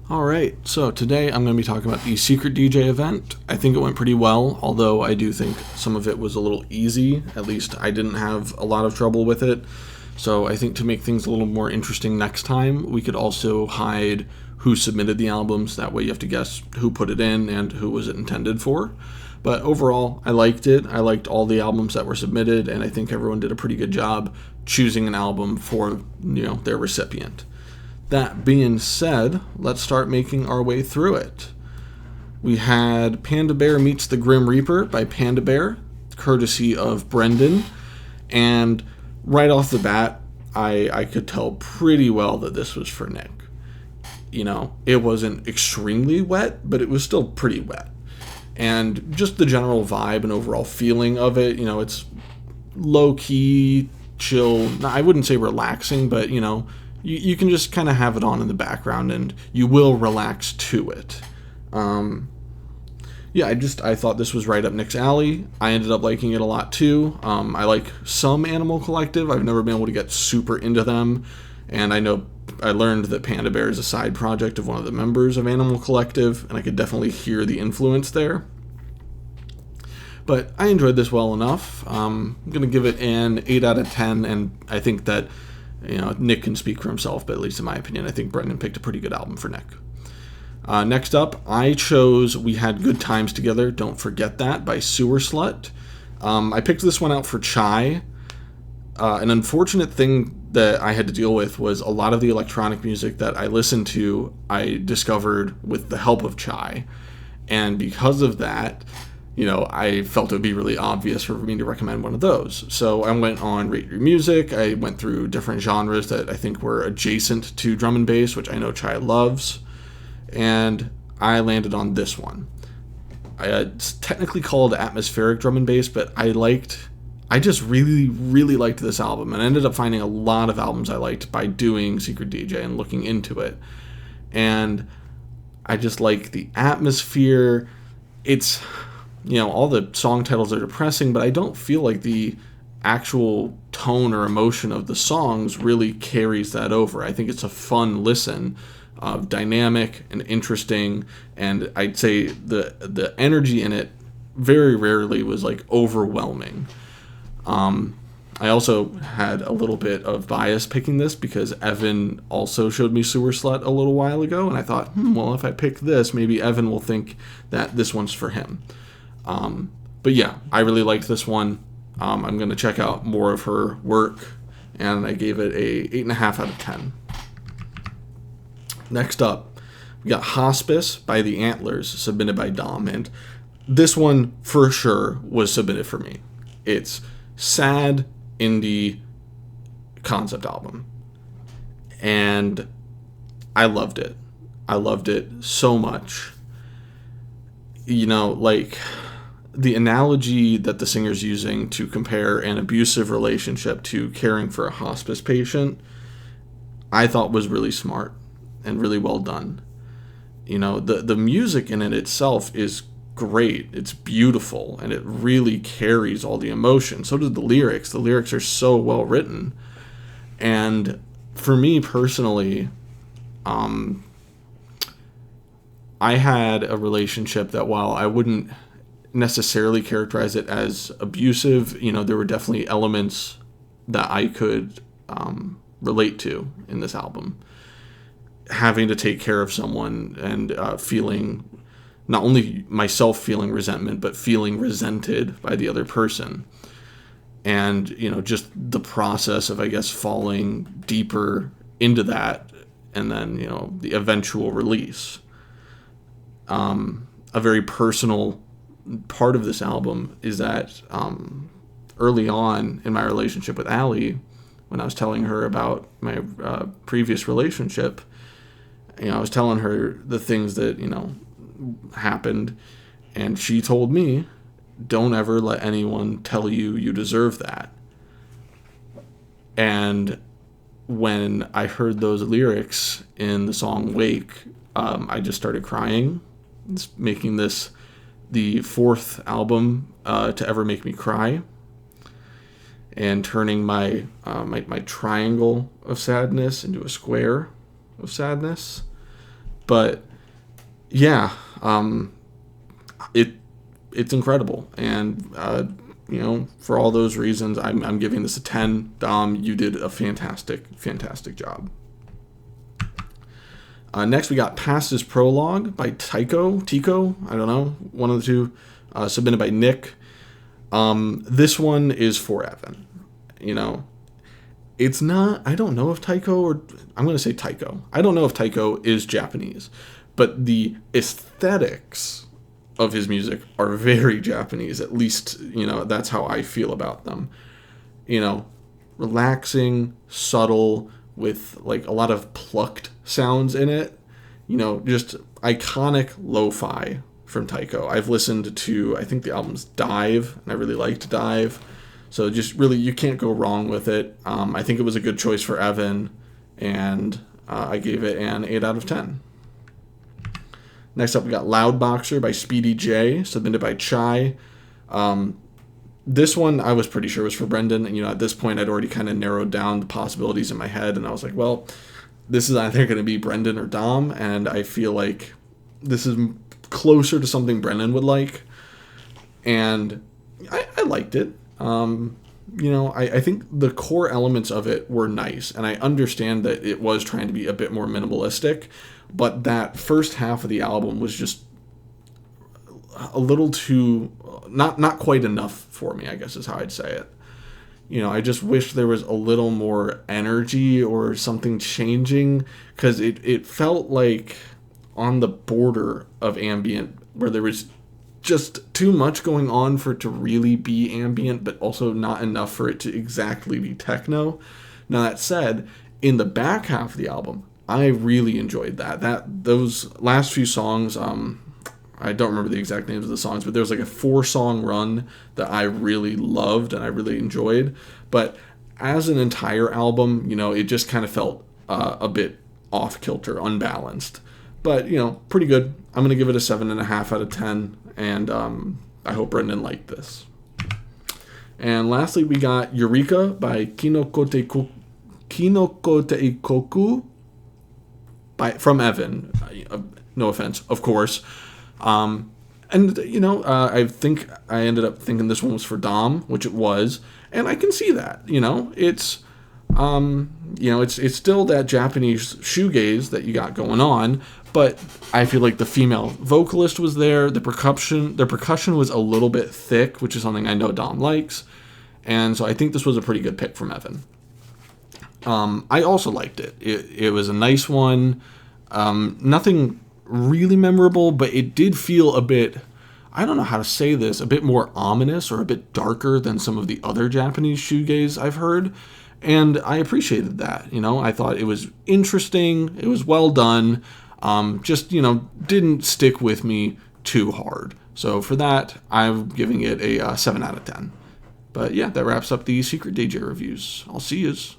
All right, so today I'm going to be talking about the Secret DJ event. I think it went pretty well, although I do think some of it was a little easy. At least I didn't have a lot of trouble with it. So I think to make things a little more interesting next time, we could also hide who submitted the albums. That way you have to guess who put it in and who was it intended for. But overall, I liked it. I liked all the albums that were submitted, and I think everyone did a pretty good job choosing an album for, their recipient. That being said, let's start making our way through it. We had Panda Bear Meets the Grim Reaper by Panda Bear, courtesy of Brendan. And right off the bat, I could tell pretty well that this was for Nick. It wasn't extremely wet, but it was still pretty wet. And just the general vibe and overall feeling of it, it's low-key, chill. I wouldn't say relaxing, but, you can just kind of have it on in the background and you will relax to it. I thought this was right up Nick's alley. I ended up liking it a lot too. I like some Animal Collective. I've never been able to get super into them. And I learned that Panda Bear is a side project of one of the members of Animal Collective, and I could definitely hear the influence there. But I enjoyed this well enough. I'm going to give it an 8 out of 10, and I think that Nick can speak for himself, but at least in my opinion, I think Brendan picked a pretty good album for Nick. Next up, I chose We Had Good Times Together, Don't Forget That by Sewer Slut. I picked this one out for Chai. An unfortunate thing that I had to deal with was a lot of the electronic music that I listened to, I discovered with the help of Chai. And because of that, I felt it would be really obvious for me to recommend one of those. So I went on Rate Your Music. I went through different genres that I think were adjacent to drum and bass, which I know Chai loves. And I landed on this one. It's technically called atmospheric drum and bass, but I just really, really liked this album. And I ended up finding a lot of albums I liked by doing Secret DJ and looking into it. And I just like the atmosphere. It's... all the song titles are depressing, but I don't feel like the actual tone or emotion of the songs really carries that over. I think it's a fun listen, dynamic and interesting, and I'd say the energy in it very rarely was overwhelming. I also had a little bit of bias picking this because Evan also showed me Sewer Slut a little while ago, and I thought, well, if I pick this, maybe Evan will think that this one's for him. But yeah, I really liked this one. I'm going to check out more of her work, and I gave it a 8.5 out of 10. Next up, we got Hospice by the Antlers, submitted by Dom, and this one for sure was submitted for me. It's sad indie concept album, and I loved it. I loved it so much. The analogy that the singer's using to compare an abusive relationship to caring for a hospice patient, I thought was really smart and really well done. The music in it itself is great. It's beautiful, and it really carries all the emotion. So did the lyrics. The lyrics are so well written. And for me personally, I had a relationship that, while I wouldn't necessarily characterize it as abusive, there were definitely elements that I could relate to in this album. Having to take care of someone and feeling, not only myself feeling resentment, but feeling resented by the other person. And, just the process of, I guess, falling deeper into that, and then, the eventual release. A very personal part of this album is that early on in my relationship with Allie, when I was telling her about my previous relationship, I was telling her the things that, happened, and she told me, don't ever let anyone tell you deserve that. And when I heard those lyrics in the song Wake, I just started crying. It's making this the fourth album to ever make me cry, and turning my triangle of sadness into a square of sadness. But yeah, it's incredible, and for all those reasons, I'm giving this a 10. Dom, you did a fantastic job. Next, we got Past His Prologue by Tico, I don't know, one of the two, submitted by Nick. This one is for Evan. It's not, I don't know if Taiko, or I'm going to say Taiko. I don't know if Taiko is Japanese, but the aesthetics of his music are very Japanese. At least, that's how I feel about them. Relaxing, subtle, with like a lot of plucked sounds in it. Just iconic lo-fi from Taiko. I've listened to, I think the album's Dive, and I really liked Dive. So just really, you can't go wrong with it. I think it was a good choice for Evan, and I gave it an 8 out of 10. Next up, we got Loudboxer by Speedy J, submitted by Chai. This one, I was pretty sure was for Brendan. And, at this point, I'd already kind of narrowed down the possibilities in my head. And I was like, well, this is either going to be Brendan or Dom. And I feel like this is closer to something Brendan would like. And I liked it. I think the core elements of it were nice, and I understand that it was trying to be a bit more minimalistic, but that first half of the album was just a little too, not quite enough for me, I guess is how I'd say it. I just wish there was a little more energy or something changing, because it felt like on the border of ambient, where there was just too much going on for it to really be ambient, but also not enough for it to exactly be techno. Now, that said, in the back half of the album, I really enjoyed that. Those last few songs, I don't remember the exact names of the songs, but there was like a 4-song run that I really loved and I really enjoyed. But as an entire album, it just kind of felt a bit off kilter, unbalanced. But, pretty good. I'm going to give it a 7.5 out of 10. And I hope Brendan liked this. And lastly, we got Eureka by Kinokote Ikoku from Evan. No offense, of course. I think I ended up thinking this one was for Dom, which it was. And I can see that. It's still that Japanese shoegaze that you got going on, but I feel like the female vocalist was there. The percussion was a little bit thick, which is something I know Dom likes, and so I think this was a pretty good pick from Evan. I also liked it. It was a nice one. Nothing really memorable, but it did feel a bit, I don't know how to say this, a bit more ominous or a bit darker than some of the other Japanese shoegaze I've heard. And I appreciated that. I thought it was interesting. It was well done. Just, didn't stick with me too hard. So for that, I'm giving it a 7 out of 10. But yeah, that wraps up the Secret DJ reviews. I'll see yous.